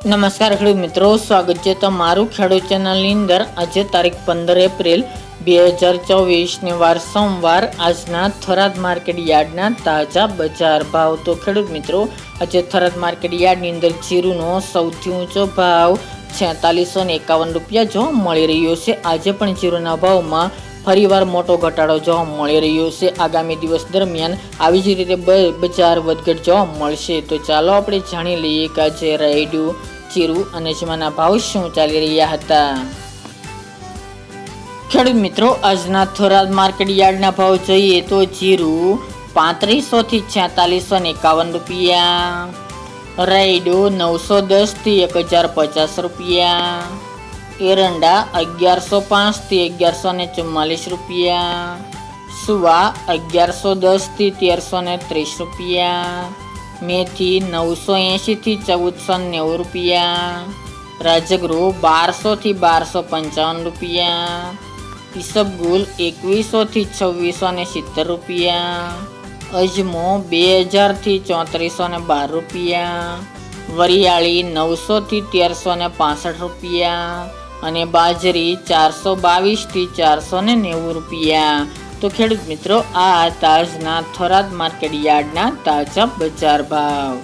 નમસ્કાર ખેડૂત મિત્રો, સ્વાગત છે તમારું ખેડૂત ચેનલની અંદર। આજે તારીખ 15 એપ્રિલ 2024 વાર સોમવાર। આજના થરાદ માર્કેટ યાર્ડના તાજા બજાર ભાવ। તો ખેડૂત મિત્રો, આજે થરાદ માર્કેટ યાર્ડની અંદર જીરુનો સૌથી ઊંચો ભાવ 4651 રૂપિયા જોવા મળી રહ્યો છે। આજે પણ જીરુના ભાવમાં ફરીવાર મોટો ઘટાડો જોવા મળી રહ્યો છે। આગામી દિવસ દરમિયાન આવી જ રીતે બજાર વધઘટ જોવા મળશે। તો ચાલો આપણે જાણી લઈએ કે આજે રાયડું, જીરું અને અજમાના ભાવ શું ચાલી રહ્યા હતા। ખેડૂત મિત્રો, આજના થરાદ માર્કેટ યાર્ડના ભાવ જોઈએ તો જીરું 3500 થી 4651 રૂપિયા, રાયડું 910 થી 1050 રૂપિયા, એરંડા 1105 થી 1144 રૂપિયા, સુવા 1110 થી 1330 રૂપિયા, મેથી 980 થી 1490 રૂપિયા, રાજગરો 1200 થી 1255 રૂપિયા, ઈસબગુલ 2100 થી 2670 રૂપિયા, અજમો 2000 થી 3412 રૂપિયા, વરિયાળી 900 થી 1365 રૂપિયા અને બાજરી 422 થી 490 રૂપિયા। તો ખેડૂત મિત્રો, આ તાજના થરાદ માર્કેટ યાર્ડના તાજા બજાર ભાવ।